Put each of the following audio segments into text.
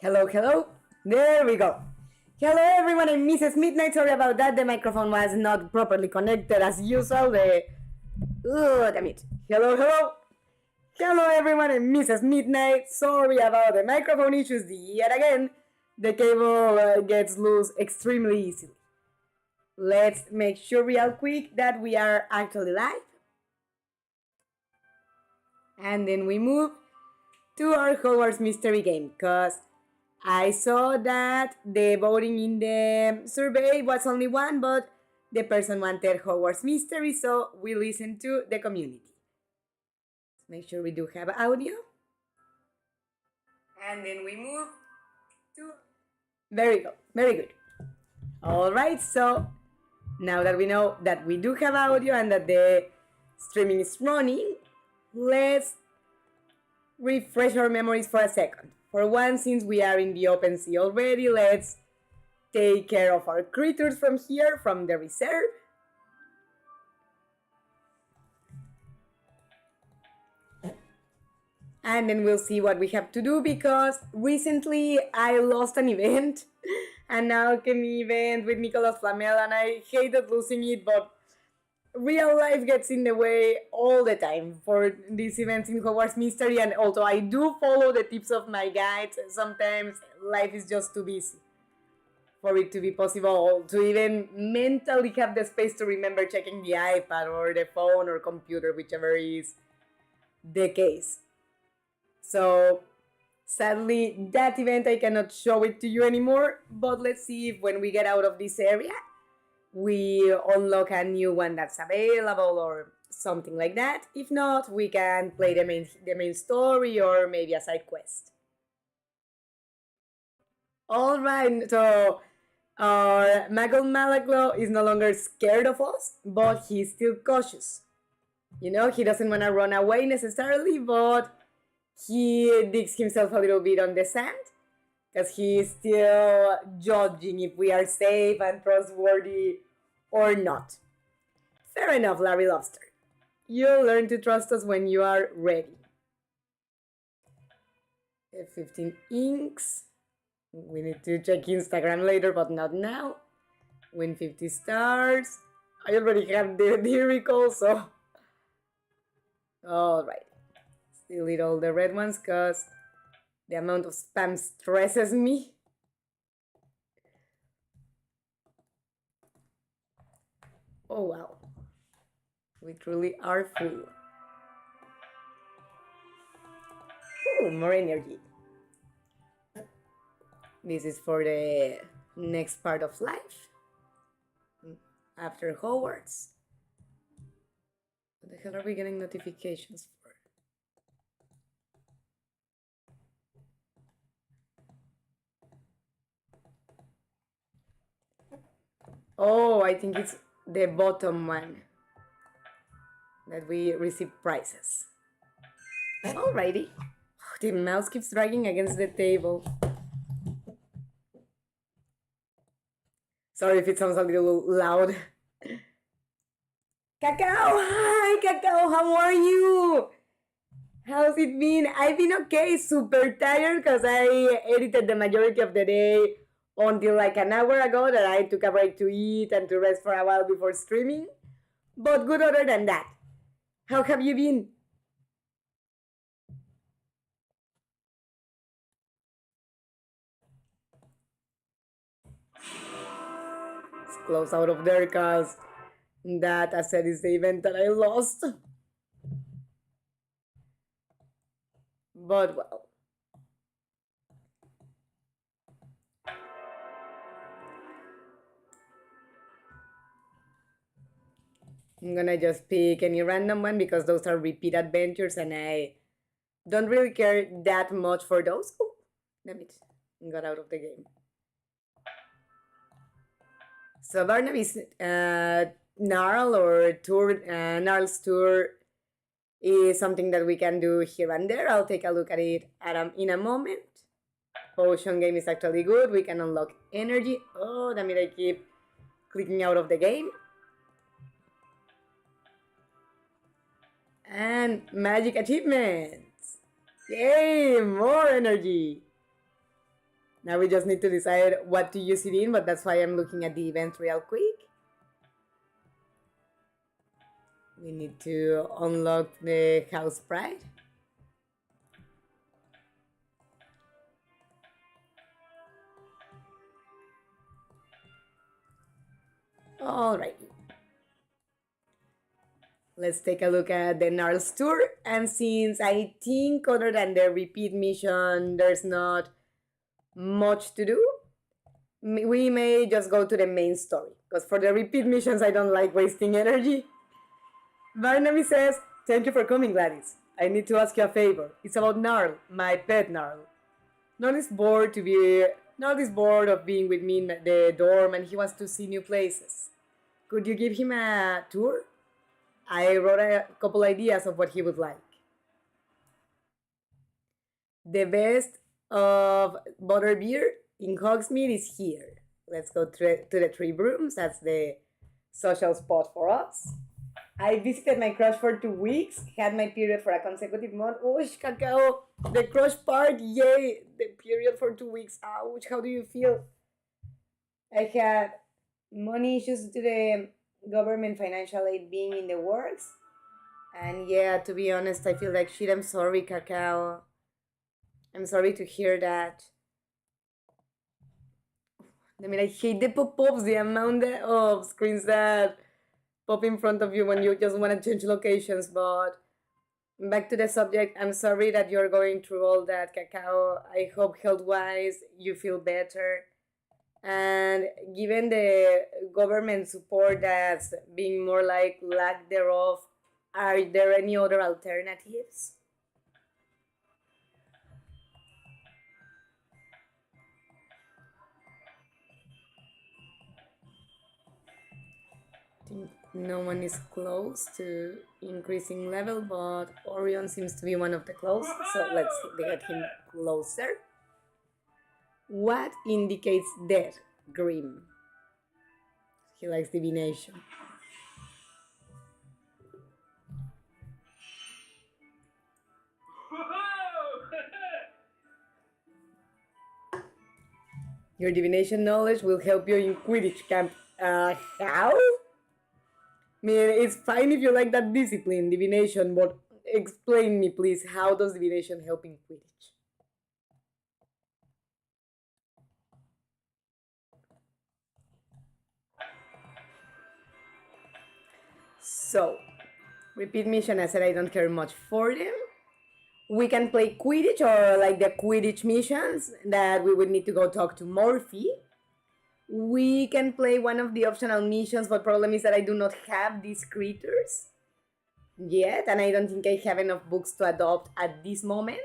Hello, hello. There we go. Hello, everyone. I'm Mrs. Midnight. Sorry about that. The microphone was not properly connected as usual. Damn it. Hello, hello. Hello, everyone. I'm Mrs. Midnight. Sorry about the microphone issues yet again. The cable gets loose extremely easily. Let's make sure real quick that we are actually live. And then we move to our Hogwarts mystery game, because I saw that the voting in the survey was only one, but the person wanted Hogwarts mystery, so we listened to the community. Let's make sure we do have audio. And then we move to... Very good, very good. All right, so now that we know that we do have audio and that the streaming is running, let's refresh our memories for a second. For one, since we are in the open sea already, let's take care of our creatures from here, from the reserve. And then we'll see what we have to do, because recently I lost an event, an alchemy event with Nicolas Flamel, and I hated losing it, but real life gets in the way all the time for these events in Hogwarts Mystery, and although I do follow the tips of my guides, sometimes life is just too busy for it to be possible to even mentally have the space to remember checking the iPad or the phone or computer, whichever is the case. So sadly, that event I cannot show it to you anymore, but let's see if when we get out of this area we unlock a new one that's available or something like that. If not, we can play the main story or maybe a side quest. Alright, so our Muggle Malaglo is no longer scared of us, but he's still cautious. You know, he doesn't want to run away necessarily, but he digs himself a little bit on the sand, because he's still judging if we are safe and trustworthy or not. Fair enough, Larry Lobster. You'll learn to trust us when you are ready. 15 inks. We need to check Instagram later, but not now. Win 50 stars. I already have the recall, so... Alright. Still eat all the red ones, because the amount of spam stresses me. Oh wow. We truly are full. Ooh, more energy. This is for the next part of life. After Hogwarts. What the hell are we getting notifications for? Oh, I think it's the bottom one that we receive prizes. Alrighty. The mouse keeps dragging against the table. Sorry if it sounds a little loud. Cacao! Hi, Cacao! How are you? How's it been? I've been okay, super tired because I edited the majority of the day until like an hour ago that I took a break to eat and to rest for a while before streaming. But good other than that. How have you been? Let's close out of there, because that, as said, is the event that I lost. But well. I'm gonna just pick any random one because those are repeat adventures and I don't really care that much for those. Oh, damn it. Got out of the game. So Barnaby's Gnarl or tour, Gnarl's tour is something that we can do here and there. I'll take a look at it in a moment. Potion game is actually good. We can unlock energy. Oh, damn it, I keep clicking out of the game. And magic achievements. Yay, more energy. Now we just need to decide what to use it in, but that's why I'm looking at the event real quick. We need to unlock the house pride. Alright. Let's take a look at the Gnarls tour. And since I think other than the repeat mission, there's not much to do, we may just go to the main story. Because for the repeat missions, I don't like wasting energy. Barnaby says, "Thank you for coming, Gladys. I need to ask you a favor. It's about Gnarl, my pet Gnarl. Nod is bored of being with me in the dorm and he wants to see new places. Could you give him a tour? I wrote a couple ideas of what he would like. The best of butterbeer in Hogsmeade is here. Let's go to the Three Brooms. That's the social spot for us. I visited my crush for 2 weeks, had my period for a consecutive month. Ouch, Cacao, the crush part, yay, the period for 2 weeks. Ouch, how do you feel? I had money issues to the government financial aid being in the works. And yeah, to be honest, I feel like shit. I'm sorry, Cacao. I'm sorry to hear that. I mean, I hate the pop-ups, the amount of screens that pop in front of you when you just want to change locations. But back to the subject, I'm sorry that you're going through all that, Cacao. I hope health-wise you feel better. And given the government support that's being more like lack thereof, are there any other alternatives? I think no one is close to increasing level, but Orion seems to be one of the close, so let's get him closer. What indicates death? Grim. He likes divination. Your divination knowledge will help you in Quidditch camp. How? I mean, it's fine if you like that discipline, divination, but explain me, please, how does divination help in Quidditch? So, repeat mission, I said I don't care much for them. We can play Quidditch or like the Quidditch missions that we would need to go talk to Morphe. We can play one of the optional missions, but problem is that I do not have these creatures yet, and I don't think I have enough books to adopt at this moment.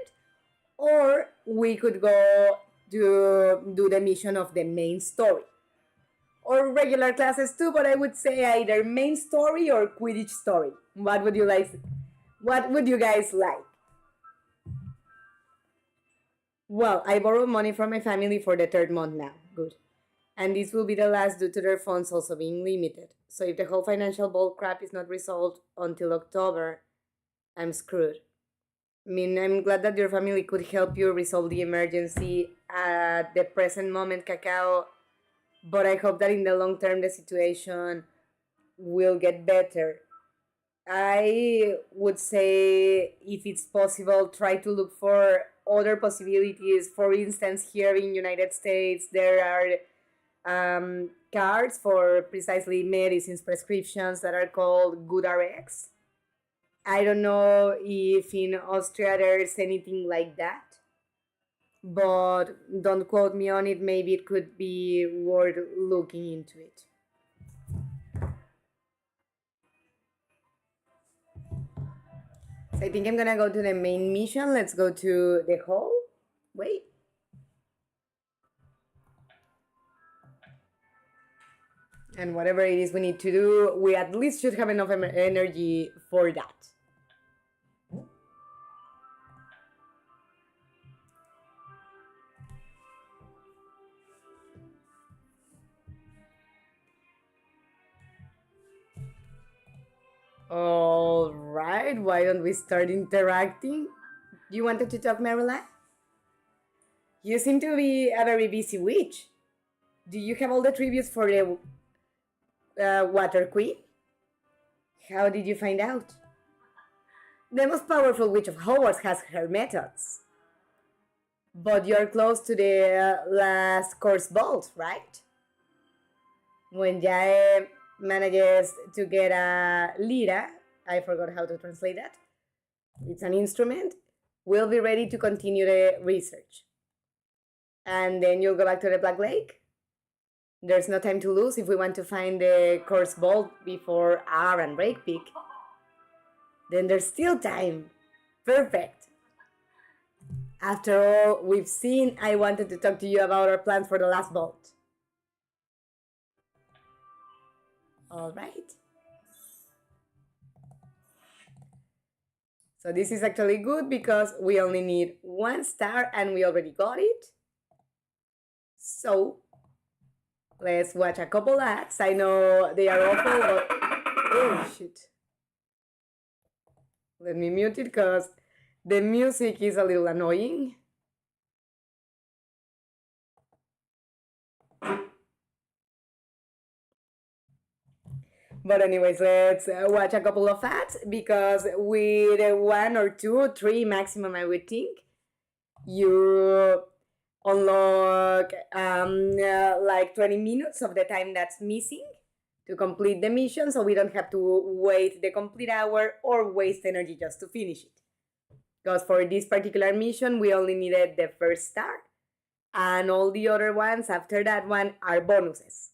Or we could go to do the mission of the main story. Or regular classes too, but I would say either main story or Quidditch story. What would you like? What would you guys like? Well, I borrowed money from my family for the 3rd month now. Good. And this will be the last due to their funds also being limited. So if the whole financial ball crap is not resolved until October, I'm screwed. I mean, I'm glad that your family could help you resolve the emergency at the present moment, Cacao. But I hope that in the long term the situation will get better. I would say, if it's possible, try to look for other possibilities. For instance, here in United States, there are cards for precisely medicines prescriptions that are called GoodRx. I don't know if in Austria there's anything like that, but don't quote me on it. Maybe it could be worth looking into it. So I think I'm gonna go to the main mission. Let's go to the hall. Wait. And whatever it is we need to do, we at least should have enough energy for that. All right, why don't we start interacting? You wanted to talk, Marilyn? You seem to be a very busy witch. Do you have all the tributes for the Water Queen? How did you find out? The most powerful witch of Hogwarts has her methods. But you're close to the last course vault, right? When Jae manages to get a lira, I forgot how to translate that. It's an instrument. We'll be ready to continue the research. And then you'll go back to the Black Lake. There's no time to lose if we want to find the course vault before R and Break Peak. Then there's still time. Perfect. After all we've seen, I wanted to talk to you about our plans for the last vault. All right. So this is actually good because we only need 1 star and we already got it. So let's watch a couple acts. I know they are awful, but oh shit. Let me mute it because the music is a little annoying. But anyways, let's watch a couple of ads because with 1 or 2 or 3 maximum, I would think, you unlock like 20 minutes of the time that's missing to complete the mission, so we don't have to wait the complete hour or waste energy just to finish it. Because for this particular mission, we only needed the first star, and all the other ones after that one are bonuses.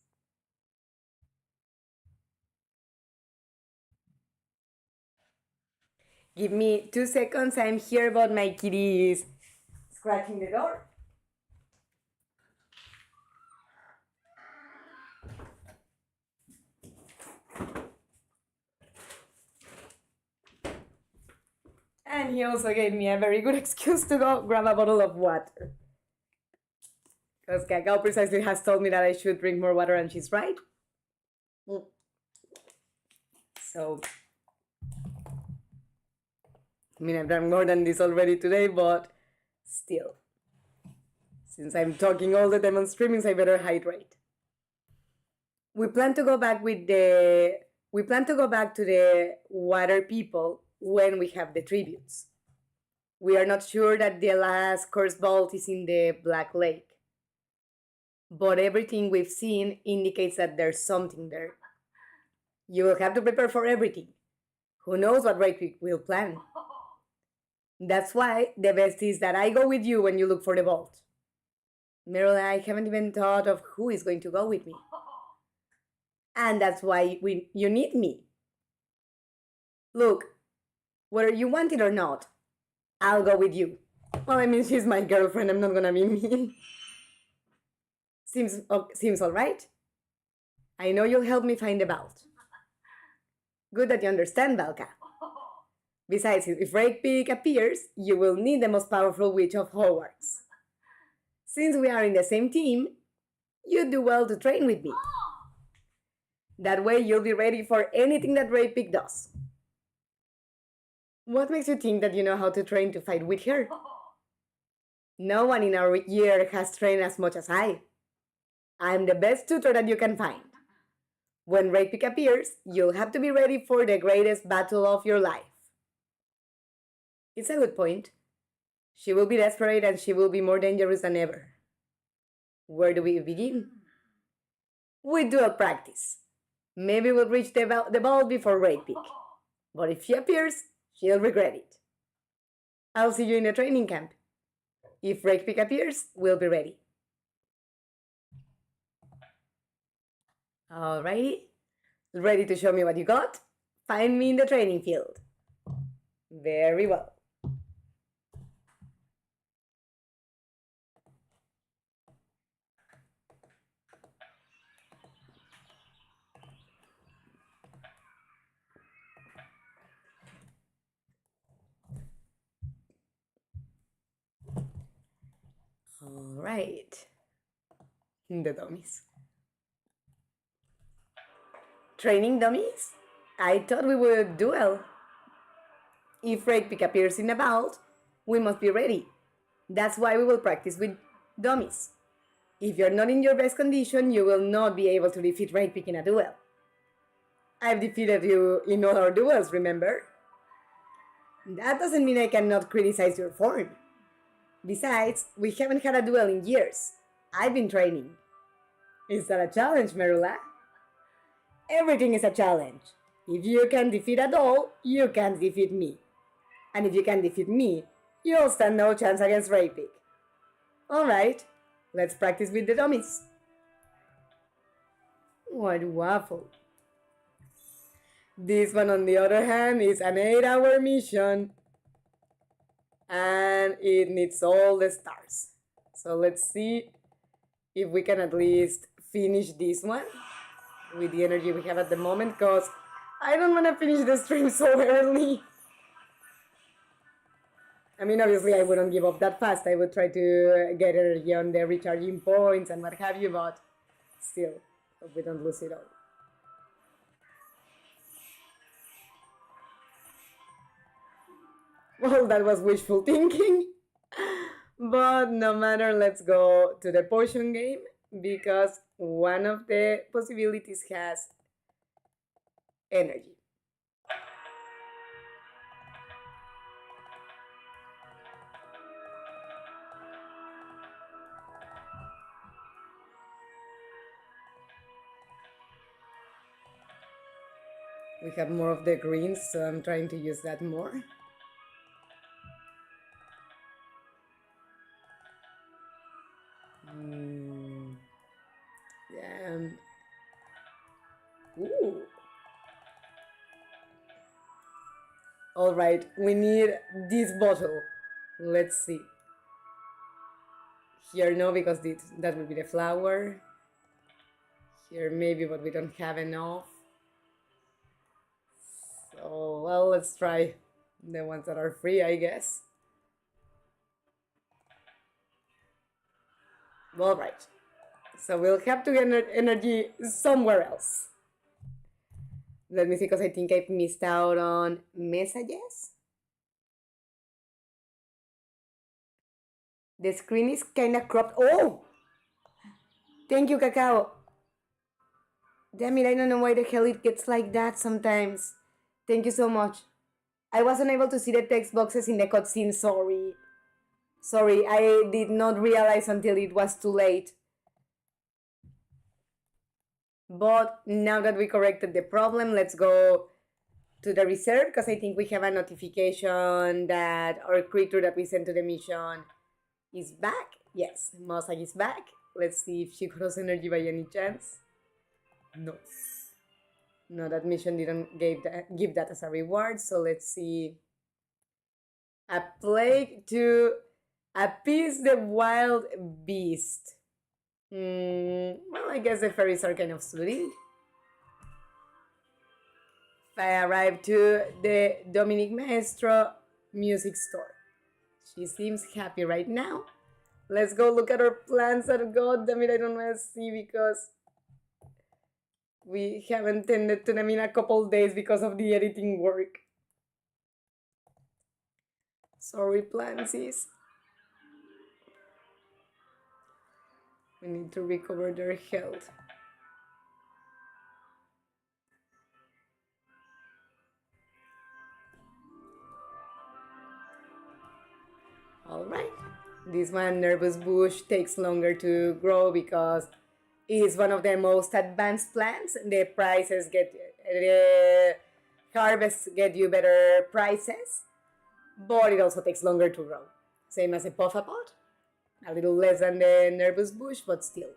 Give me 2 seconds, I'm here, but my kitty is scratching the door. And he also gave me a very good excuse to go grab a bottle of water. Because Cacao precisely has told me that I should drink more water, and she's right. So, I mean, I've done more than this already today, but still. Since I'm talking all the time on streamings, I better hydrate. We plan to go back to the water people when we have the tributes. We are not sure that the last course vault is in the Black Lake. But everything we've seen indicates that there's something there. You will have to prepare for everything. Who knows what Breakpick will plan? That's why the best is that I go with you when you look for the vault. Meryl and I haven't even thought of who is going to go with me. And that's why you need me. Look, whether you want it or not, I'll go with you. Well, I mean, she's my girlfriend, I'm not gonna be mean. Seems all right. I know you'll help me find the vault. Good that you understand, Valka. Besides, if Breakpick appears, you will need the most powerful witch of Hogwarts. Since we are in the same team, you'd do well to train with me. That way you'll be ready for anything that Breakpick does. What makes you think that you know how to train to fight with her? No one in our year has trained as much as I. I'm the best tutor that you can find. When Breakpick appears, you'll have to be ready for the greatest battle of your life. It's a good point. She will be desperate and she will be more dangerous than ever. Where do we begin? We duel practice. Maybe we'll reach the ball before Breakpick. But if she appears, she'll regret it. I'll see you in the training camp. If Breakpick appears, we'll be ready. Alrighty. Ready to show me what you got? Find me in the training field. Very well. All right. The dummies. Training dummies? I thought we would duel. If Breakpick appears in the vault, we must be ready. That's why we will practice with Dummies. If you're not in your best condition, you will not be able to defeat Rapic in a duel. I've defeated you in all our duels, remember? That doesn't mean I cannot criticize your form. Besides, we haven't had a duel in years. I've been training. Is that a challenge, Merula? Everything is a challenge. If you can defeat a doll, you can defeat me. And if you can defeat me, you'll stand no chance against Rapic. Alright, let's practice with the dummies. What waffle. This one, on the other hand, is an 8-hour mission. And it needs all the stars. So let's see if we can at least finish this one with the energy we have at the moment, because I don't want to finish the stream so early. I mean, obviously I wouldn't give up that fast. I would try to get energy on the recharging points and what have you, but still, hope we don't lose it all. Well, that was wishful thinking. But no matter, let's go to the potion game, because one of the possibilities has energy. We have more of the greens, so I'm trying to use that more. Yeah. Ooh. All right, we need this bottle. Let's see. Here, no, because that would be the flower. Here, maybe, but we don't have enough. So, well, let's try the ones that are free, I guess. All right. So we'll have to get energy somewhere else. Let me see, because I think I've missed out on messages. The screen is kind of cropped. Oh! Thank you, Cacao. Damn it, I don't know why the hell it gets like that sometimes. Thank you so much. I wasn't able to see the text boxes in the cutscene, sorry. Sorry, I did not realize until it was too late. But now that we corrected the problem, let's go to the reserve, because I think we have a notification that our creature that we sent to the mission is back. Yes, Mosag is back. Let's see if she grows energy by any chance. No. No, that mission didn't give that as a reward, so let's see. A plague to appease the wild beast. Well, I guess the fairies are kind of soothing. I arrived to the Dominic Maestro music store. She seems happy right now. Let's go look at her plants that God damn it, I don't want to see, because we haven't tended to them in a couple days because of the editing work. Sorry, plantsies. We need to recover their health. All right. This one, Nervous Bush, takes longer to grow because it is one of the most advanced plants. The prices the harvests get you better prices, but it also takes longer to grow. Same as a Puffapot. A little less than the Nervous Bush, but still.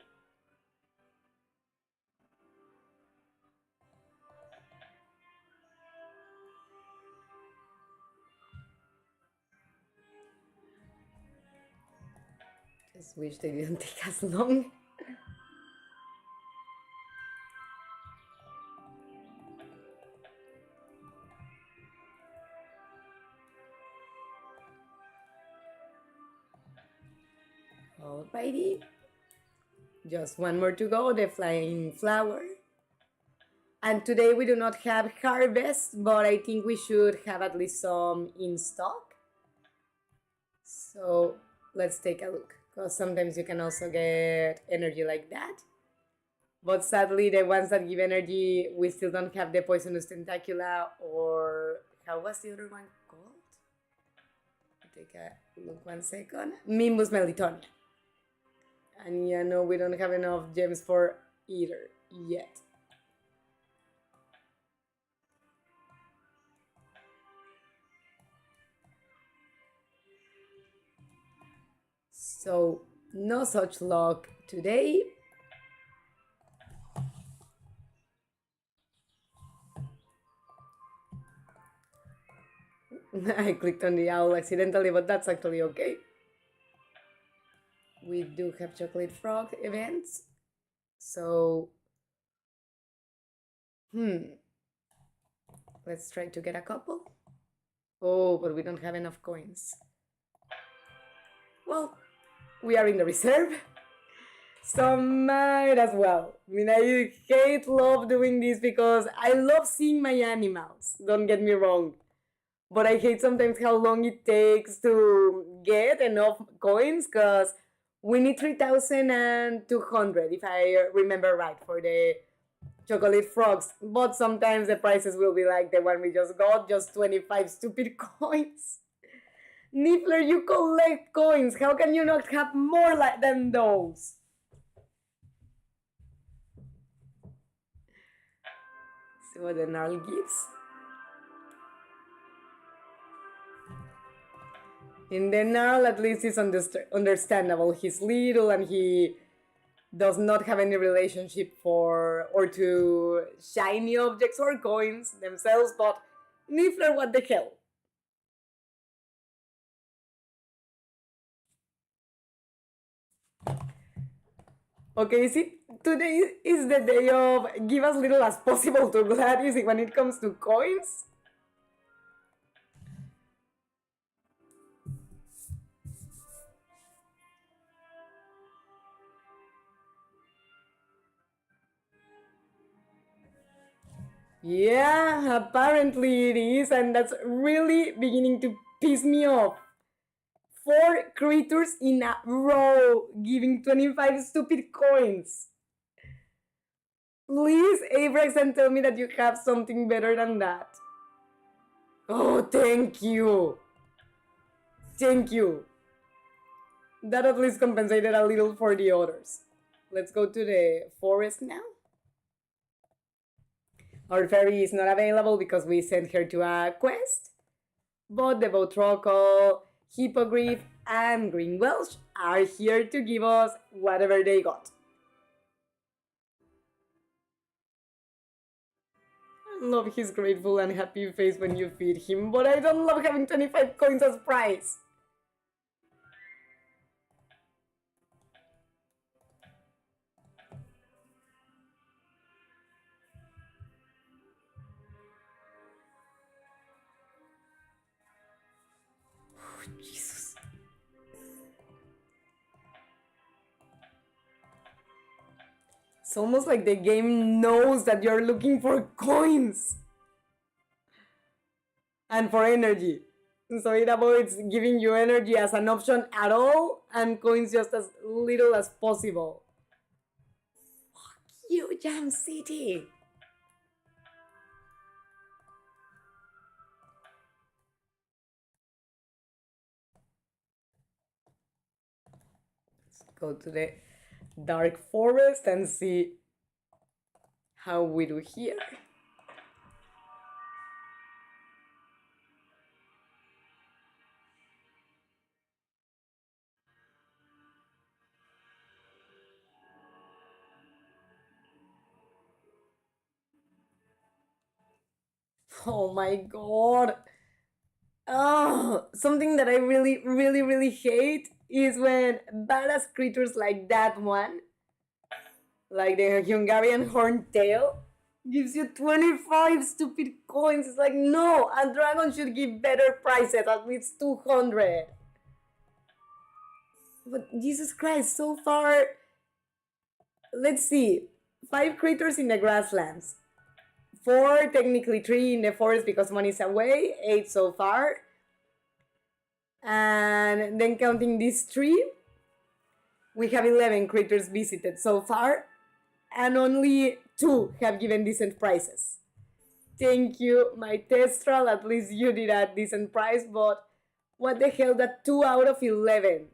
Just wish they didn't take as long. Alrighty. Just one more to go, the Flying Flower. And today we do not have harvest, but I think we should have at least some in stock. So let's take a look, Because sometimes you can also get energy like that. But sadly, the ones that give energy, we still don't have the Poisonous Tentacula, or how was the other one called? Take a look 1 second. Mimbus Melitonia. And yeah, no, we don't have enough gems for either yet. So, no such luck today. I clicked on the owl accidentally, but that's actually okay. We do have chocolate frog events. So, let's try to get a couple. Oh, but we don't have enough coins. Well, we are in the reserve, so might as well. I mean, I love doing this because I love seeing my animals, don't get me wrong. But I hate sometimes how long it takes to get enough coins, because we need 3,200, if I remember right, for the chocolate frogs. But sometimes the prices will be like the one we just got, just 25 stupid coins. Niffler, you collect coins. How can you not have more than those? See what the Gnarl gives. In the Gnarl, at least it's understandable. He's little and he does not have any relationship to shiny objects or coins themselves, but Niffler, what the hell? Okay, see, today is the day of give as little as possible to Gladys when it comes to coins. Yeah, apparently it is, and that's really beginning to piss me off. 4 creatures in a row giving 25 stupid coins. Please, Abrax, and tell me that you have something better than that. Oh, thank you. Thank you. That at least compensated a little for the others. Let's go to the forest now. Our fairy is not available because we sent her to a quest, but the Botrocle, Hippogriff, and Green Welsh are here to give us whatever they got. I love his grateful and happy face when you feed him, but I don't love having 25 coins as prize. Jesus. It's almost like the game knows that you're looking for coins and for energy. So it avoids giving you energy as an option at all and coins just as little as possible. Fuck you, Jam City. Go to the dark forest and see how we do here. Oh my god. Oh, something that I really hate is when badass creatures like that one, like the Hungarian Horntail, gives you 25 stupid coins. It's like, no, a dragon should give better prices, at least 200. But Jesus Christ, so far, let's see, 5 creatures in the grasslands. 4, technically 3 in the forest because one is away, 8 so far. And then counting these 3, We have 11 creators visited so far, and only 2 have given decent prices. Thank you, my Testral, at least you did a decent price, but what the hell, that 2 out of 11?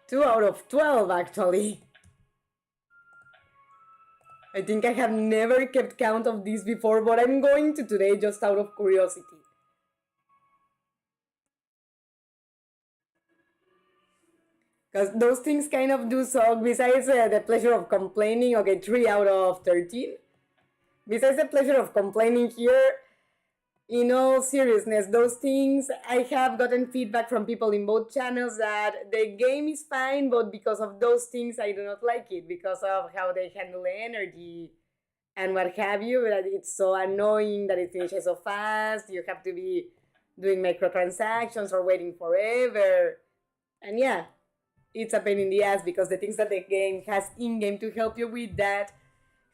Two out of 12, actually. I think I have never kept count of this before, but I'm going to today just out of curiosity. Because those things kind of do suck, besides the pleasure of complaining. Okay, 3 out of 13. Besides the pleasure of complaining here, in all seriousness, those things, I have gotten feedback from people in both channels that the game is fine, but because of those things, I do not like it, because of how they handle the energy and what have you, that it's so annoying that it finishes so fast, you have to be doing microtransactions or waiting forever. And yeah, it's a pain in the ass because the things that the game has in-game to help you with that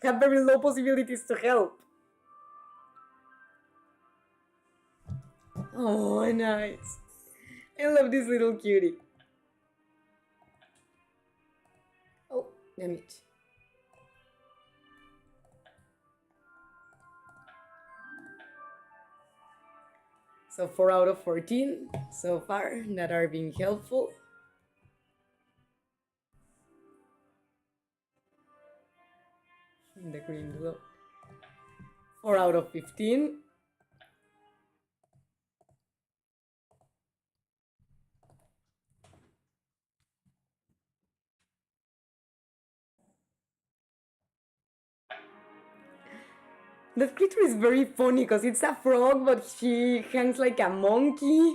have very low possibilities to help. Oh, nice. I love this little cutie. Oh, damn it. So 4 out of 14 so far that are being helpful. In the green glow. 4 out of 15. That creature is very funny because it's a frog, but she hangs like a monkey.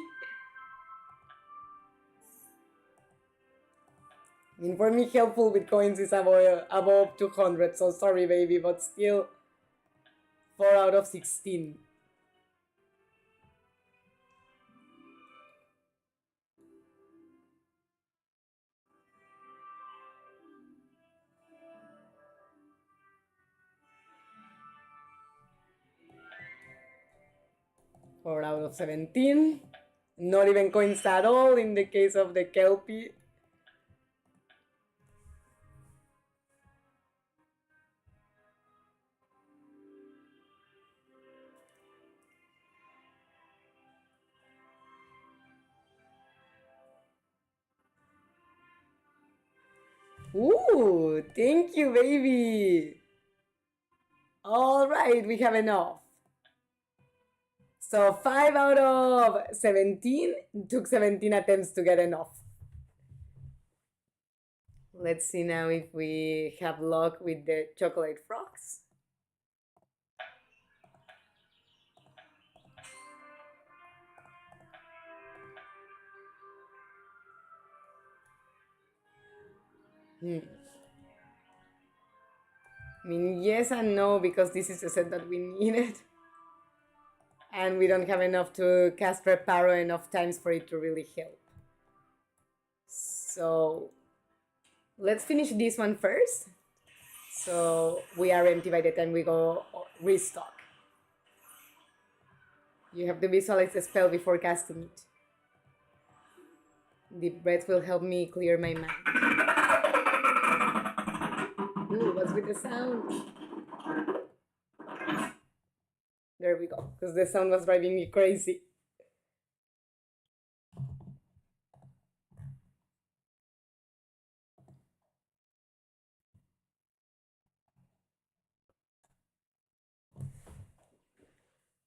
I mean, for me, helpful with coins is above 200, so sorry, baby, but still 4 out of 16. Four out of 17. Not even coins at all in the case of the Kelpie. Ooh, thank you, baby. All right, we have enough. So 5 out of 17 took 17 attempts to get enough. Let's see now if we have luck with the chocolate frogs. I mean, yes and no, because this is a set that we needed. And we don't have enough to cast Reparo enough times for it to really help. So let's finish this one first. So we are empty by the time we go restock. You have to visualize the spell before casting it. Deep breaths will help me clear my mind. Ooh, what's with the sound? There we go, because the sound was driving me crazy.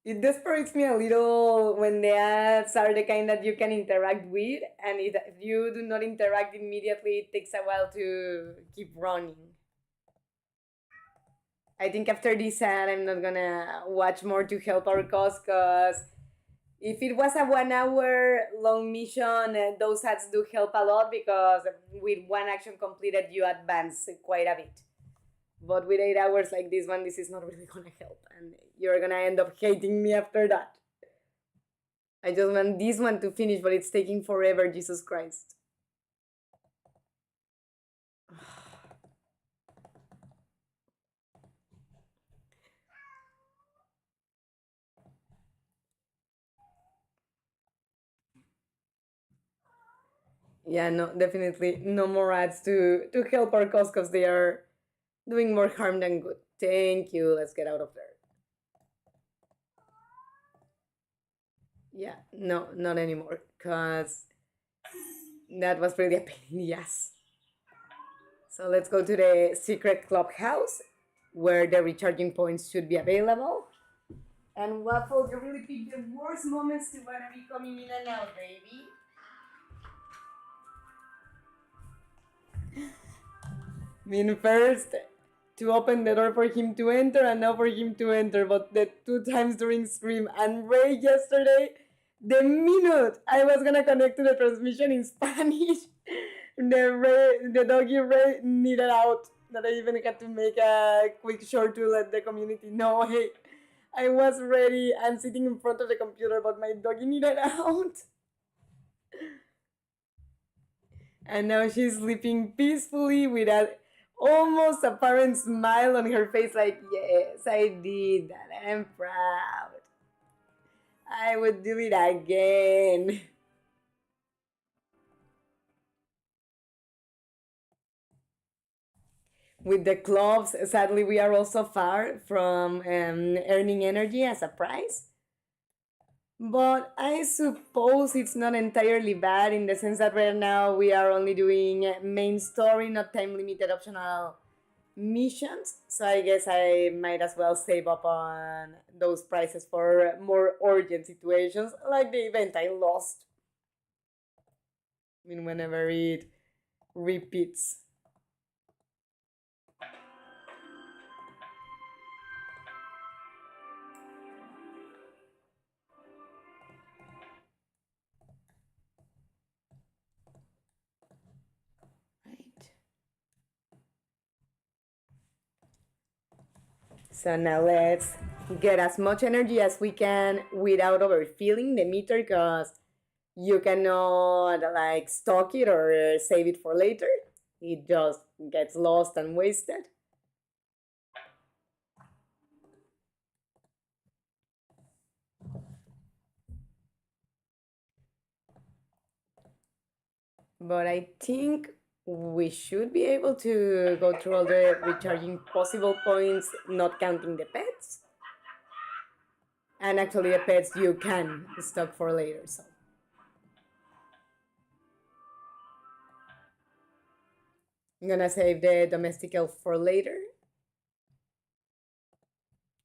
It desperates me a little when the ads are the kind that you can interact with, and if you do not interact immediately, it takes a while to keep running. I think after this ad, I'm not gonna watch more to help our cause, because if it was a 1 hour long mission, those ads do help a lot, because with one action completed, you advance quite a bit. But with 8 hours like this one, this is not really gonna help, and you're gonna end up hating me after that. I just want this one to finish, but it's taking forever, Jesus Christ. Yeah, no, definitely no more ads to help our cause because they are doing more harm than good. Thank you. Let's get out of there. Yeah, no, not anymore, because that was really a pain in the ass. So let's go to the secret clubhouse where the recharging points should be available. And Waffle, you really picked the worst moments to wanna be coming in and out, baby. I mean, first to open the door for him to enter and now for him to enter, but the two times during Scream and Ray yesterday, the minute I was gonna connect to the transmission in Spanish, the doggy Ray needed out. That I even had to make a quick short to let the community know, hey, I was ready and sitting in front of the computer, but my doggy needed out. And now she's sleeping peacefully with a almost apparent smile on her face, like, yes, I did that. I'm proud. I would do it again. With the clubs, sadly, we are also far from earning energy as a prize. But I suppose it's not entirely bad in the sense that right now we are only doing main story, not time limited optional missions. So I guess I might as well save up on those prices for more urgent situations, like the event I lost. I mean, whenever it repeats. Right. So now let's get as much energy as we can without overfilling the meter, because you cannot like stock it or save it for later. It just gets lost and wasted. But I think we should be able to go through all the recharging possible points, not counting the pets. And actually, the pets you can stock for later. So I'm gonna save the domestic elf for later.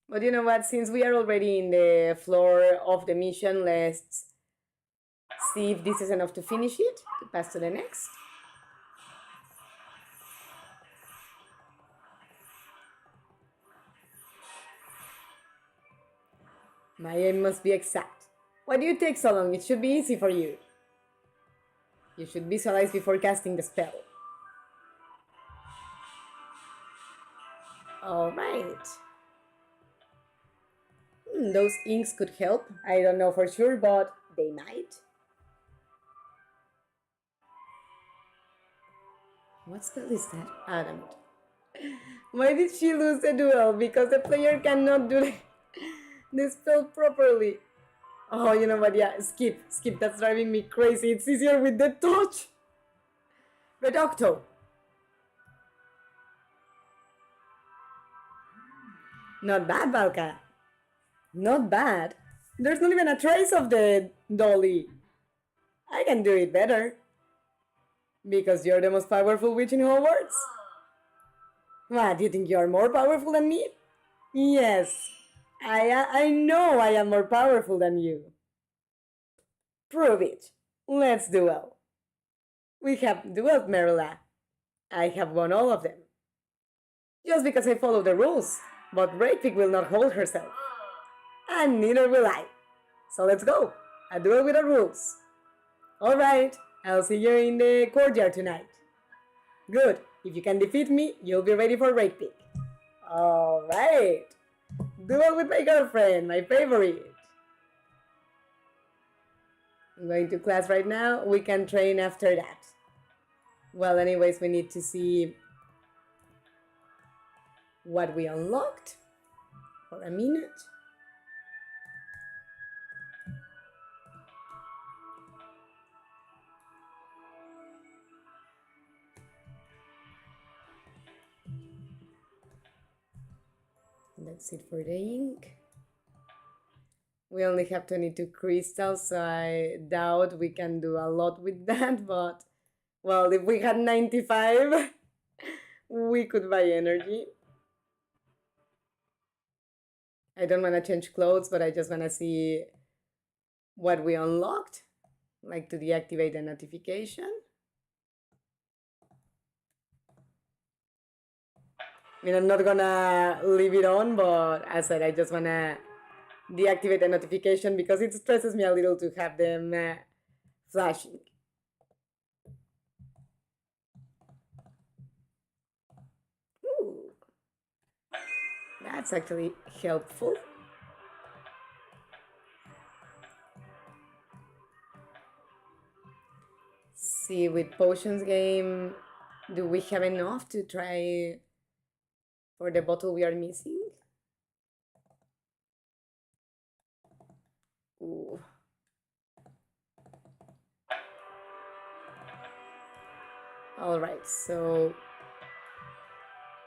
But you know what? Since we are already in the floor of the mission, let's see if this is enough to finish it, to pass to the next. My aim must be exact. Why do you take so long? It should be easy for you. You should visualize before casting the spell. Alright. Those inks could help. I don't know for sure, but they might. What spell is that? Adamant. Why did she lose the duel? Because the player cannot do the spell properly. Oh, you know what? Yeah, skip. That's driving me crazy. It's easier with the touch. Red Octo. Not bad, Valka. Not bad. There's not even a trace of the dolly. I can do it better. Because you're the most powerful witch in Hogwarts? What, do you think you're more powerful than me? Yes. I know I am more powerful than you. Prove it. Let's duel. We have dueled, Merila. I have won all of them. Just because I follow the rules. But Breakpick will not hold herself. And neither will I. So let's go. A duel with the rules. Alright, I'll see you in the courtyard tonight. Good. If you can defeat me, you'll be ready for Breakpick. Alright. Duel with my girlfriend, my favorite. I'm going to class right now. We can train after that. Well, anyways, we need to see what we unlocked for a minute. That's it for the ink. We only have 22 crystals, so I doubt we can do a lot with that, but well, if we had 95, we could buy energy. I don't want to change clothes, but I just want to see what we unlocked, like to deactivate the notification. I mean, I'm not gonna leave it on, but as I said, I just wanna deactivate the notification because it stresses me a little to have them flashing. Ooh, that's actually helpful. See, with potions game, do we have enough to try for the bottle we are missing? Ooh. All right, so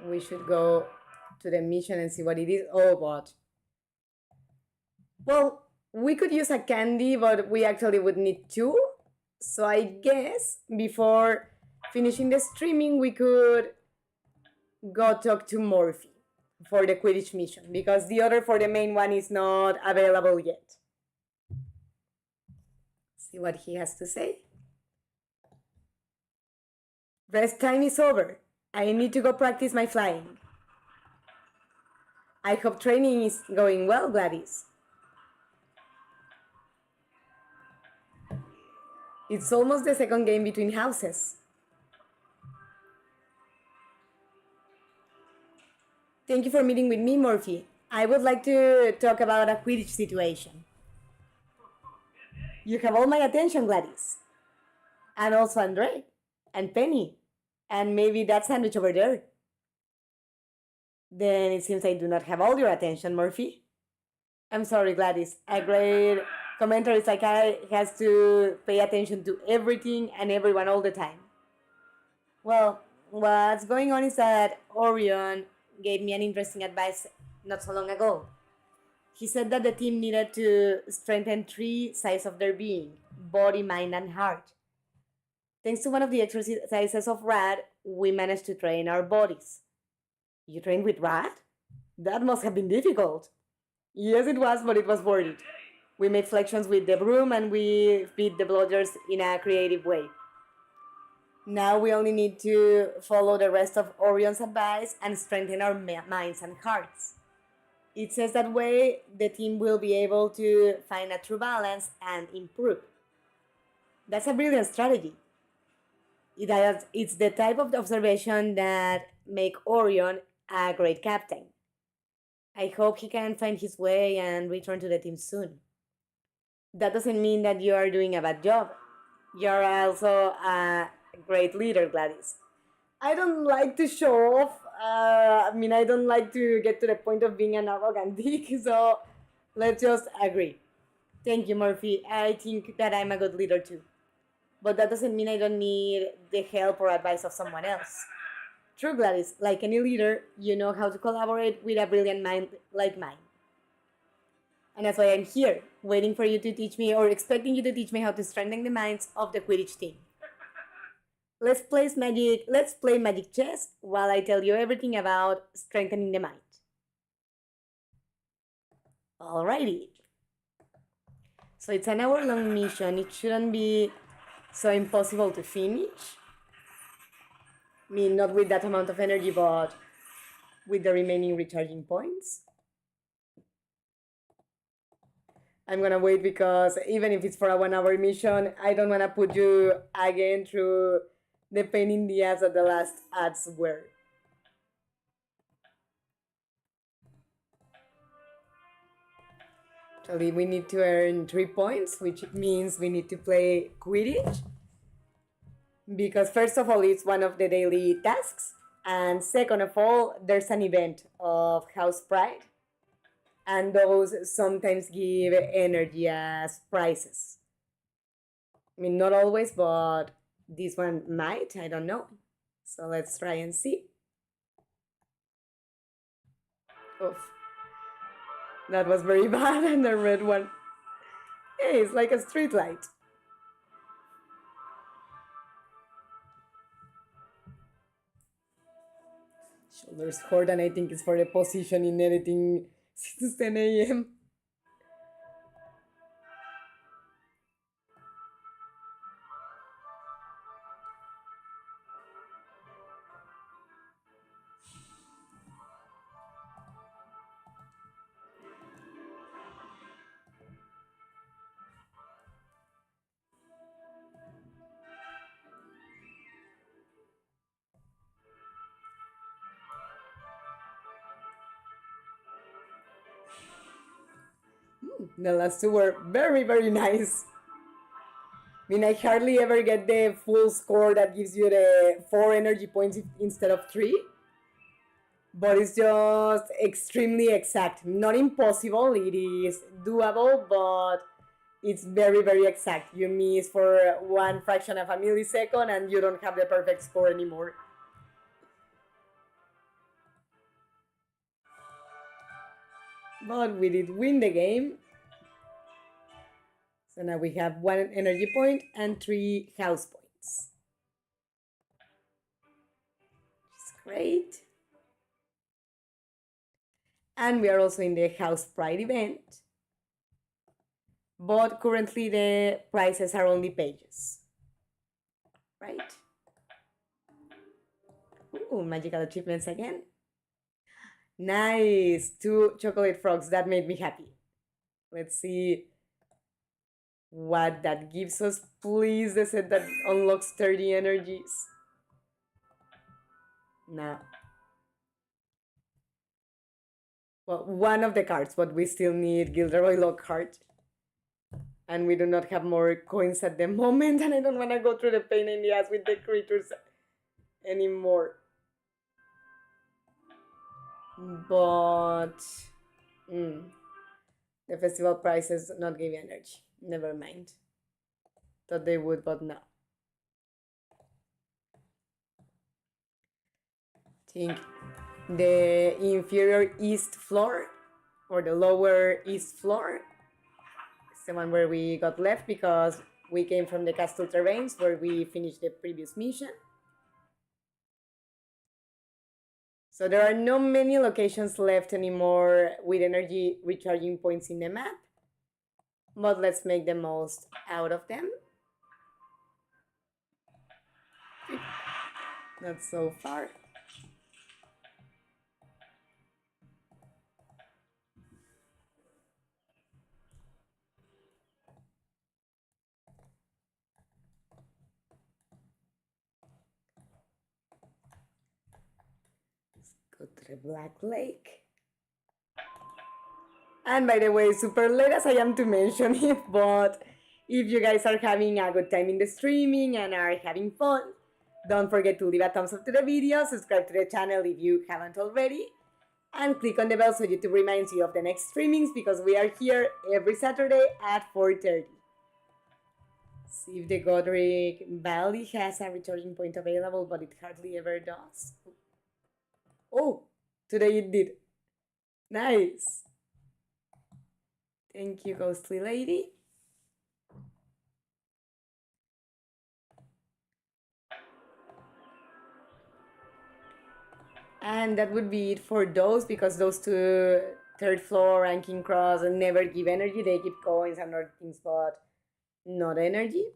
we should go to the mission and see what it is. Oh, but well, we could use a candy, but we actually would need two. So I guess before finishing the streaming, we could go talk to Morphe for the Quidditch mission because the order for the main one is not available yet. See what he has to say. Rest time is over. I need to go practice my flying. I hope training is going well, Gladys. It's almost the second game between houses. Thank you for meeting with me, Morphe. I would like to talk about a Quidditch situation. You have all my attention, Gladys. And also Andre. And Penny. And maybe that sandwich over there. Then it seems I do not have all your attention, Morphe. I'm sorry, Gladys. A great commentator is like I has to pay attention to everything and everyone all the time. Well, what's going on is that Orion gave me an interesting advice not so long ago. He said that the team needed to strengthen three sides of their being: body, mind, and heart. Thanks to one of the exercises of Rad, we managed to train our bodies. You trained with Rad? That must have been difficult. Yes, it was, but it was worth it. We made flexions with the broom and we beat the blodgers in a creative way. Now we only need to follow the rest of Orion's advice and strengthen our minds and hearts. It says that way the team will be able to find a true balance and improve. That's a brilliant strategy. It's the type of observation that make Orion a great captain. I hope he can find his way and return to the team soon. That doesn't mean that you are doing a bad job. You're also a great leader, Gladys. I don't like to show off. I don't like to get to the point of being an arrogant dick, so let's just agree. Thank you, Morphe. I think that I'm a good leader too. But that doesn't mean I don't need the help or advice of someone else. True, Gladys. Like any leader, you know how to collaborate with a brilliant mind like mine. And that's why I'm here, waiting for you to teach me or expecting you to teach me how to strengthen the minds of the Quidditch team. Let's play magic chess while I tell you everything about strengthening the mind. Alrighty. So it's an hour-long mission. It shouldn't be so impossible to finish. I mean, not with that amount of energy, but with the remaining recharging points. I'm gonna wait because even if it's for a 1 hour mission, I don't wanna put you again through the pain in the ass that the last ads were. Actually, we need to earn 3 points, which means we need to play Quidditch. Because first of all, it's one of the daily tasks. And second of all, there's an event of House Pride. And those sometimes give energy as prizes. I mean, not always, but this one might, I don't know. So let's try and see. Oof. That was very bad, and the red one. Hey, it's like a street light. Shoulders hurt, and I think it's for the position in editing since 10 a.m. The last two were very, very nice. I mean, I hardly ever get the full score that gives you the 4 energy points instead of 3. But it's just extremely exact. Not impossible, it is doable, but it's very, very exact. You miss for 1 fraction of a millisecond and you don't have the perfect score anymore. But we did win the game. So now we have 1 energy point and 3 house points. Which is great. And we are also in the House Pride event. But currently the prizes are only pages. Right? Ooh, magical achievements again. Nice! 2 chocolate frogs. That made me happy. Let's see what that gives us. Please, the set that unlocks 30 energies. No. Well, one of the cards, but we still need Gilderoy Lockhart. And we do not have more coins at the moment, and I don't want to go through the pain in the ass with the creatures anymore. But the festival prizes not give energy. Never mind. Thought they would, but no. I think the inferior east floor or the lower east floor is the one where we got left because we came from the castle terrains where we finished the previous mission. So there are not many locations left anymore with energy recharging points in the map, but let's make the most out of them. Not so far. Go to the Black Lake. And by the way, super late as I am to mention it, but if you guys are having a good time in the streaming and are having fun, don't forget to leave a thumbs up to the video, subscribe to the channel if you haven't already, and click on the bell so YouTube reminds you of the next streamings because we are here every Saturday at 4:30. See if the Godric Valley has a recharging point available, but it hardly ever does. Oh, today it did. Nice. Thank you, Ghostly Lady. And that would be it for those, because those 2 third floor ranking cross never give energy. They give coins and other things, but not energy.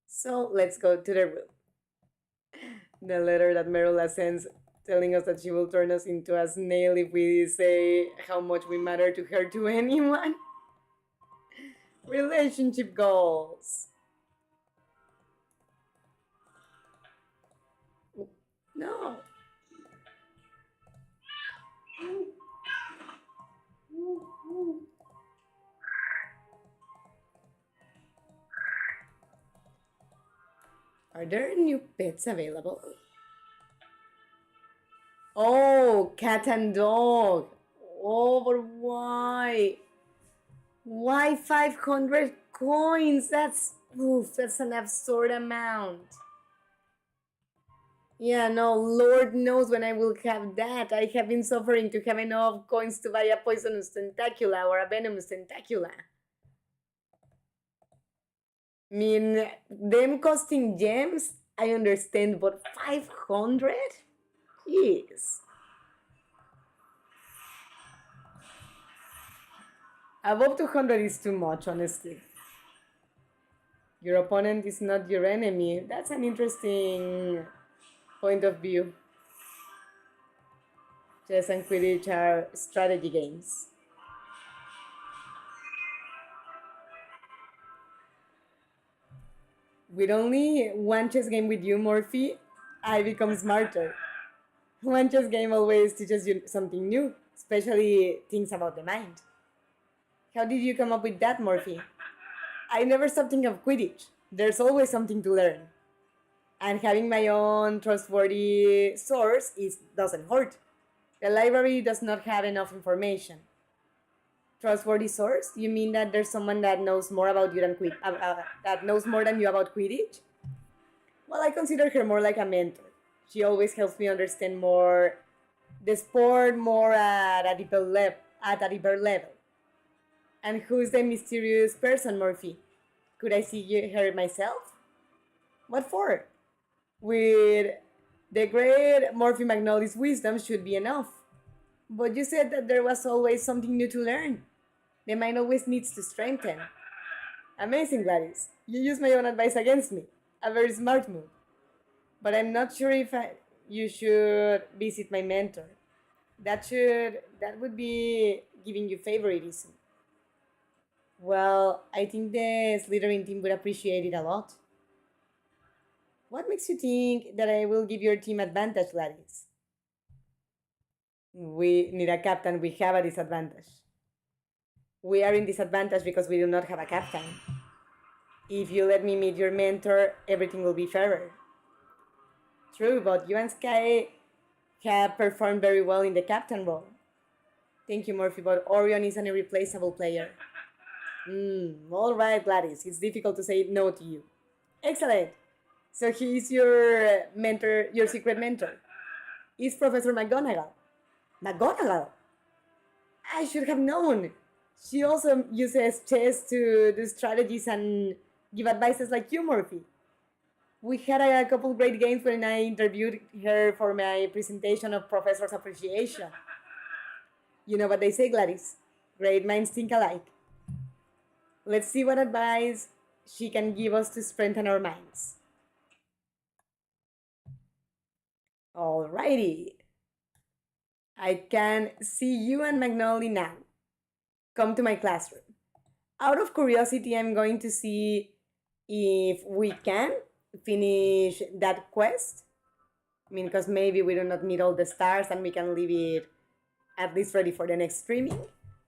So let's go to the room. The letter that Merula sends telling us that she will turn us into a snail if we say how much we matter to her to anyone. Relationship goals. No. Are there new pets available? Oh, cat and dog. Oh, but why? Why 500 coins? That's an absurd amount. Yeah, no, Lord knows when I will have that. I have been suffering to have enough coins to buy a poisonous tentacula or a venomous tentacula. I mean, them costing gems, I understand, but 500? Yes. Above 200 is too much, honestly. Your opponent is not your enemy. That's an interesting point of view. Chess and Quidditch are strategy games. With only one chess game with you, Morphe, I become smarter. One chess game always teaches you something new, especially things about the mind. How did you come up with that, Morphe? I never stop thinking of Quidditch. There's always something to learn. And having my own trustworthy source doesn't hurt. The library does not have enough information. Trustworthy source? You mean that there's someone that knows more about you than that knows more than you about Quidditch? Well, I consider her more like a mentor. She always helps me understand more the sport more at a deeper level. And who's the mysterious person, Murphy? Could I see her myself? What for? With the great Morphe Magnoli's wisdom should be enough. But you said that there was always something new to learn. The mind always needs to strengthen. Amazing, Gladys. You use my own advice against me. A very smart move. But I'm not sure if you should visit my mentor. That would be giving you favoritism. Well, I think the Slytherin team would appreciate it a lot. What makes you think that I will give your team advantage, Gladys? We need a captain, we have a disadvantage. We are in disadvantage because we do not have a captain. If you let me meet your mentor, everything will be fairer. True, but you and Sky have performed very well in the captain role. Thank you, Murphy, but Orion is an irreplaceable player. All right, Gladys, it's difficult to say no to you. Excellent. So he is your mentor, your secret mentor. Is Professor McGonagall. McGonagall? I should have known. She also uses chess to do strategies and give advices like you, Murphy. We had a couple great games when I interviewed her for my presentation of Professor's Appreciation. You know what they say, Gladys? Great minds think alike. Let's see what advice she can give us to strengthen our minds. Alrighty. I can see you and Magnoli now. Come to my classroom. Out of curiosity, I'm going to see if we can finish that quest. I mean, because maybe we do not need all the stars and we can leave it at least ready for the next streaming.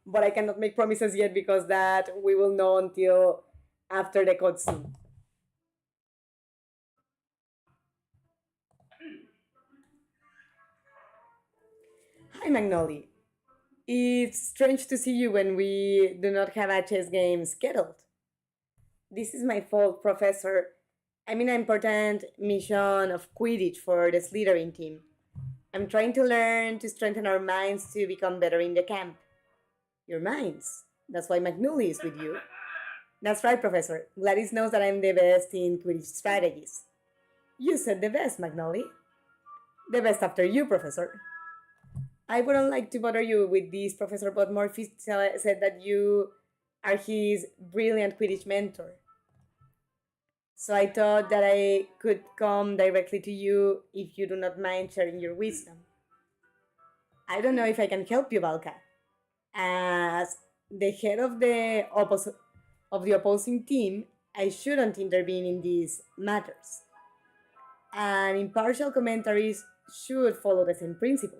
But I cannot make promises yet because that we will know until after the cutscene. Hi, Magnoli. It's strange to see you when we do not have a chess game scheduled. This is my fault, Professor. I'm in an important mission of Quidditch for the Slytherin team. I'm trying to learn to strengthen our minds to become better in the camp. Your minds? That's why McNully is with you. That's right, Professor. Gladys knows that I'm the best in Quidditch strategies. You said the best, McNully. The best after you, Professor. I wouldn't like to bother you with this, Professor, but Murphy said that you are his brilliant Quidditch mentor. So I thought that I could come directly to you if you do not mind sharing your wisdom. I don't know if I can help you, Valka. As the head of the opposing team, I shouldn't intervene in these matters. And impartial commentaries should follow the same principle.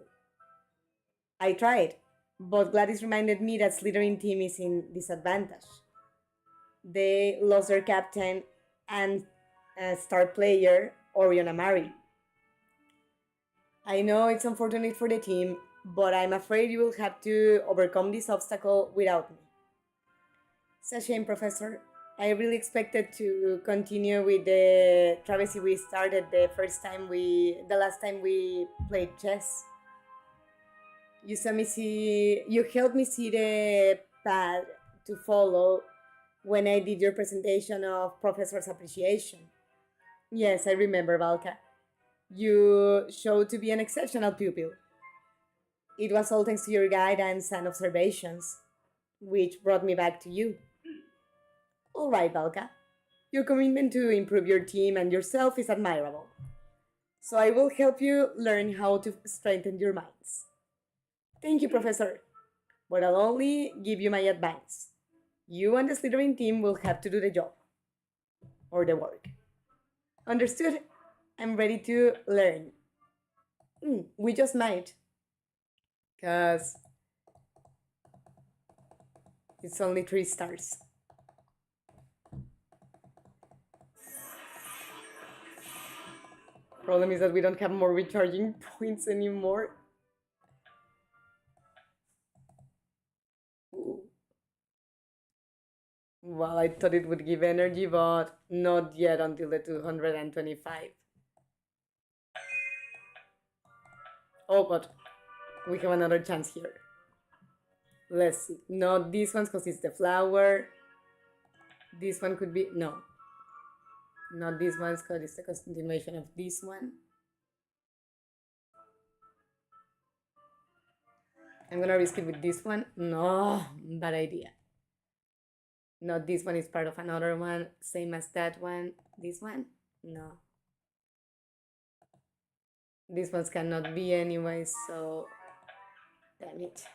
I tried, but Gladys reminded me that Slytherin team is in disadvantage. They lost their captain, and a star player, Orion Amari. I know it's unfortunate for the team, but I'm afraid you will have to overcome this obstacle without me. It's a shame, Professor. I really expected to continue with the travesty we started the last time we played chess. You helped me see the path to follow when I did your presentation of Professor's Appreciation. Yes, I remember, Valka. You showed to be an exceptional pupil. It was all thanks to your guidance and observations, which brought me back to you. All right, Valka. Your commitment to improve your team and yourself is admirable. So I will help you learn how to strengthen your minds. Thank you, Professor. But I'll only give you my advice. You and the Slytherin team will have to do the job. Or the work. Understood? I'm ready to learn. We just might. Because it's only 3 stars. Problem is that we don't have more recharging points anymore. Ooh. Well, I thought it would give energy, but not yet until the 225. Oh, but we have another chance here. Let's see. Not this one because it's the flower. This one could be... No. Not this one because it's the continuation of this one. I'm gonna risk it with this one. No, bad idea. Not this one is part of another one. Same as that one. This one? No. These ones cannot be anyway, so... Damn it.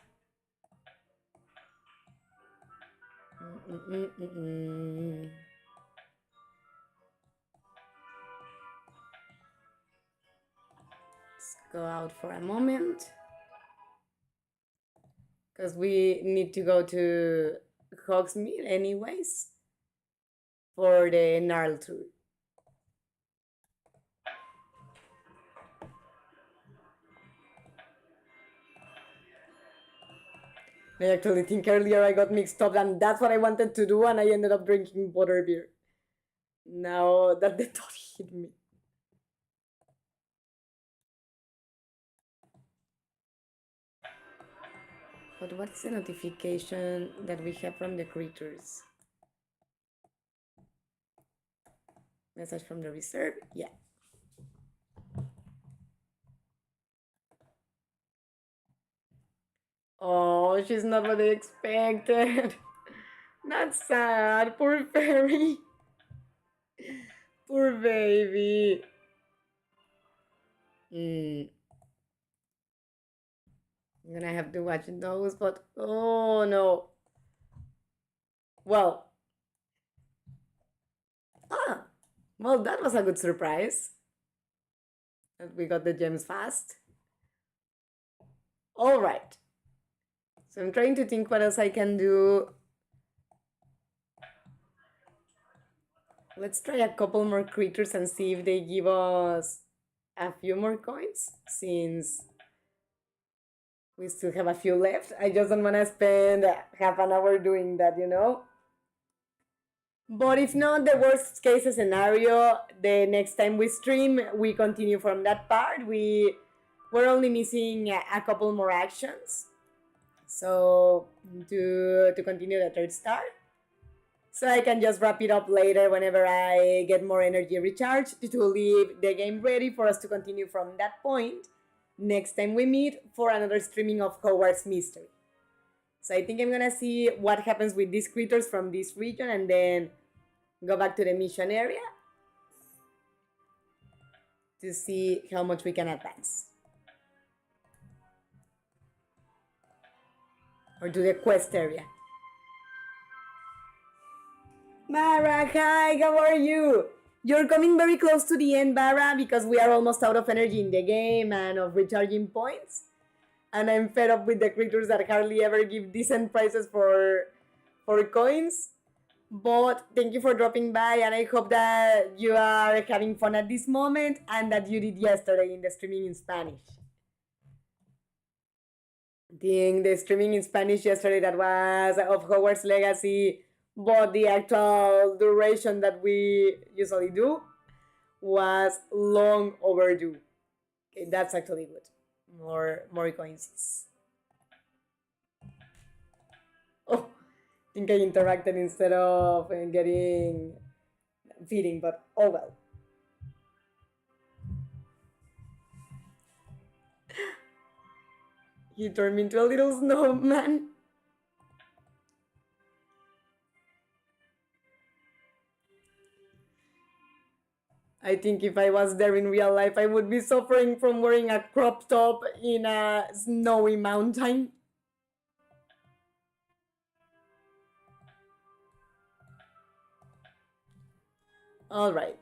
Let's go out for a moment. Because we need to go to Hogsmeade anyways for the Gnarl tour. I actually think earlier I got mixed up and that's what I wanted to do and I ended up drinking butterbeer. Now that the thought hit me. But what is the notification that we have from the creatures? Message from the reserve? Yeah. Oh, she's not what I expected. That's sad. Poor fairy. Poor baby. I'm gonna have to watch those, but oh no. Well. Well, that was a good surprise. That we got the gems fast. All right. So I'm trying to think what else I can do. Let's try a couple more creatures and see if they give us a few more coins, since we still have a few left. I just don't want to spend half an hour doing that, you know? But if not, the worst case scenario, the next time we stream, we continue from that part. We're only missing a couple more actions. So to continue the 3rd star. So I can just wrap it up later whenever I get more energy recharged to leave the game ready for us to continue from that point next time we meet for another streaming of Hogwarts Mystery. So I think I'm gonna see what happens with these creatures from this region and then go back to the mission area to see how much we can advance. Or to the quest area. Barra, hi, how are you? You're coming very close to the end, Barra, because we are almost out of energy in the game and of recharging points. And I'm fed up with the creatures that hardly ever give decent prices for coins. But thank you for dropping by, and I hope that you are having fun at this moment and that you did yesterday in the streaming in Spanish. The streaming in Spanish yesterday that was of Hogwarts Legacy, but the actual duration that we usually do was long overdue. Okay, that's actually good. More coincidences. Oh, I think I interacted instead of getting feeding, but oh well. He turned me into a little snowman. I think if I was there in real life, I would be suffering from wearing a crop top in a snowy mountain. All right.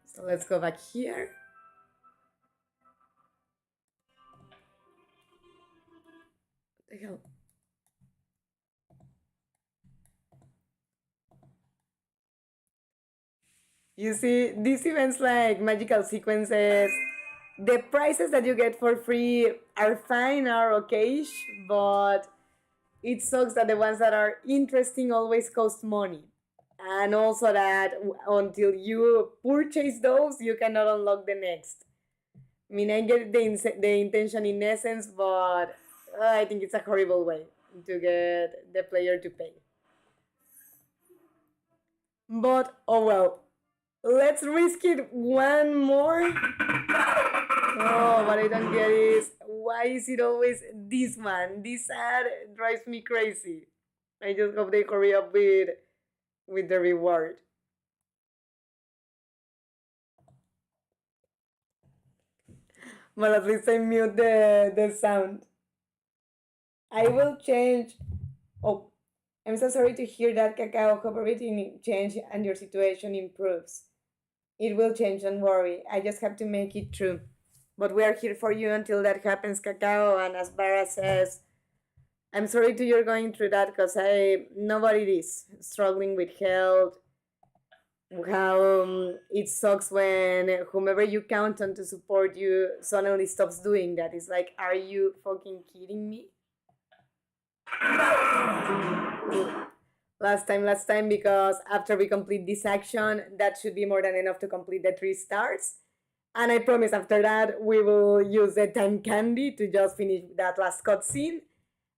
So let's go back here. What the hell? You see, these events like magical sequences, the prices that you get for free are fine, are okay, but it sucks that the ones that are interesting always cost money. And also that until you purchase those, you cannot unlock the next. I mean, I get the intention in essence, but I think it's a horrible way to get the player to pay. But oh well, let's risk it one more. Oh, what I don't get is why is it always this one? This ad drives me crazy. I just hope they hurry up with the reward. Well, at least I mute the sound. I will change. Oh, I'm so sorry to hear that, Cacao. Hope everything change and your situation improves. It will change, don't worry. I just have to make it true. But we are here for you until that happens, Cacao. And as Bara says, I'm sorry to you're going through that because nobody is struggling with health. How it sucks when whomever you count on to support you suddenly stops doing that. It's like, are you fucking kidding me? Last time, because after we complete this action, that should be more than enough to complete the 3 stars. And I promise after that, we will use the time candy to just finish that last cutscene.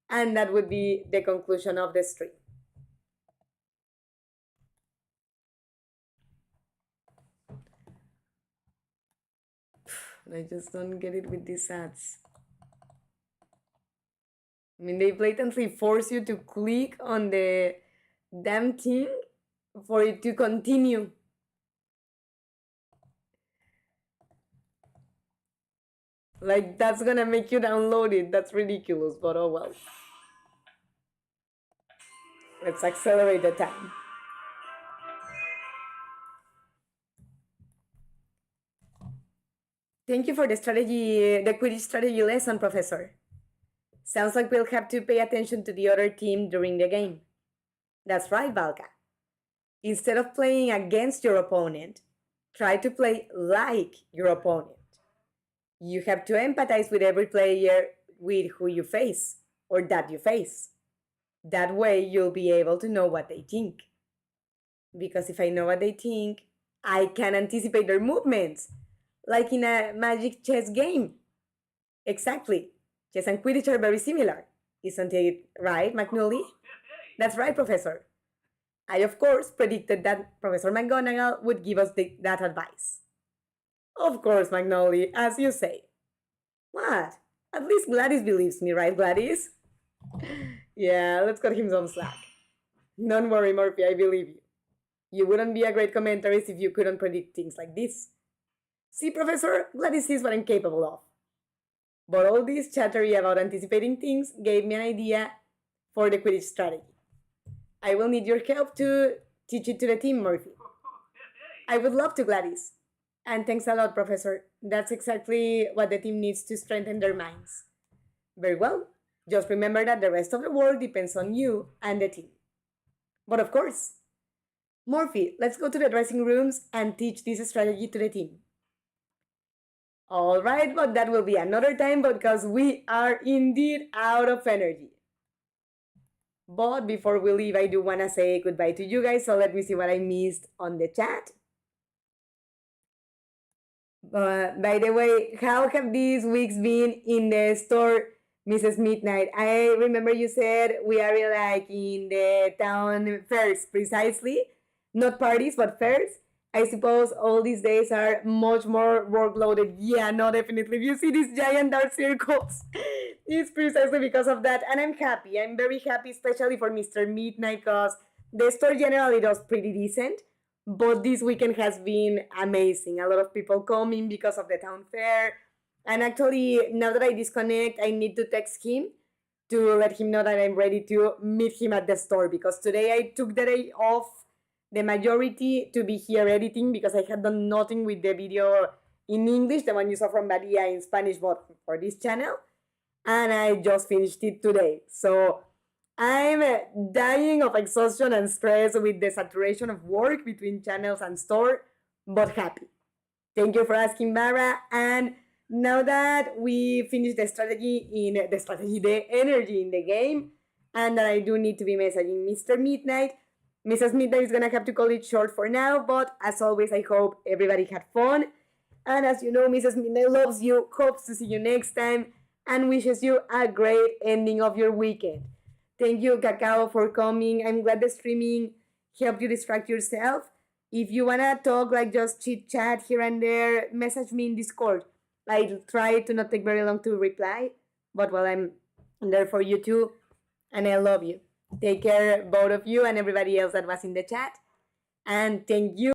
And that would be the conclusion of the stream. I just don't get it with these ads. I mean, they blatantly force you to click on the damn thing for it to continue. Like, that's gonna make you download it. That's ridiculous, but oh well. Let's accelerate the time. Thank you for the Quidditch strategy lesson, Professor. Sounds like we'll have to pay attention to the other team during the game. That's right, Valka. Instead of playing against your opponent, try to play like your opponent. You have to empathize with every player with who you face or that you face. That way you'll be able to know what they think. Because if I know what they think, I can anticipate their movements, like in a magic chess game. Exactly. Chess and Quidditch are very similar. Isn't it right, McNulty? That's right, Professor. I, of course, predicted that Professor McGonagall would give us that advice. Of course, McNulty, as you say. What? At least Gladys believes me, right, Gladys? Yeah, let's cut him some slack. Don't worry, Murphy, I believe you. You wouldn't be a great commentarist if you couldn't predict things like this. See, Professor, Gladys is what I'm capable of. But all this chattery about anticipating things gave me an idea for the Quidditch strategy. I will need your help to teach it to the team, Murphy. I would love to, Gladys. And thanks a lot, Professor. That's exactly what the team needs to strengthen their minds. Very well. Just remember that the rest of the world depends on you and the team. But of course, Morphe, let's go to the dressing rooms and teach this strategy to the team. All right, but that will be another time because we are indeed out of energy. But before we leave, I do want to say goodbye to you guys, so let me see what I missed on the chat. By the way, how have these weeks been in the store, Mrs. Midnight? I remember you said we are like in the town fairs, precisely. Not parties, but fairs. I suppose all these days are much more workloaded. Yeah, no, definitely. If you see these giant dark circles, it's precisely because of that. And I'm happy. I'm very happy, especially for Mr. Midnight, because the store generally does pretty decent. But this weekend has been amazing. A lot of people coming because of the town fair. And actually, now that I disconnect, I need to text him to let him know that I'm ready to meet him at the store, because today I took the day off, the majority, to be here editing because I had done nothing with the video in English, the one you saw from Maria in Spanish, but for this channel. And I just finished it today. So I'm dying of exhaustion and stress with the saturation of work between channels and store, but happy. Thank you for asking, Mara. And now that we finished the energy in the game, and that I do need to be messaging Mr. Midnight, Mrs. Midnight is gonna have to call it short for now, but as always, I hope everybody had fun. And as you know, Mrs. Midnight loves you, hopes to see you next time, and wishes you a great ending of your weekend. Thank you, Cacao, for coming. I'm glad the streaming helped you distract yourself. If you wanna talk, like just chit chat here and there, message me in Discord. I'll try to not take very long to reply, but well, I'm there for you too, and I love you. Take care, both of you and everybody else that was in the chat. And thank you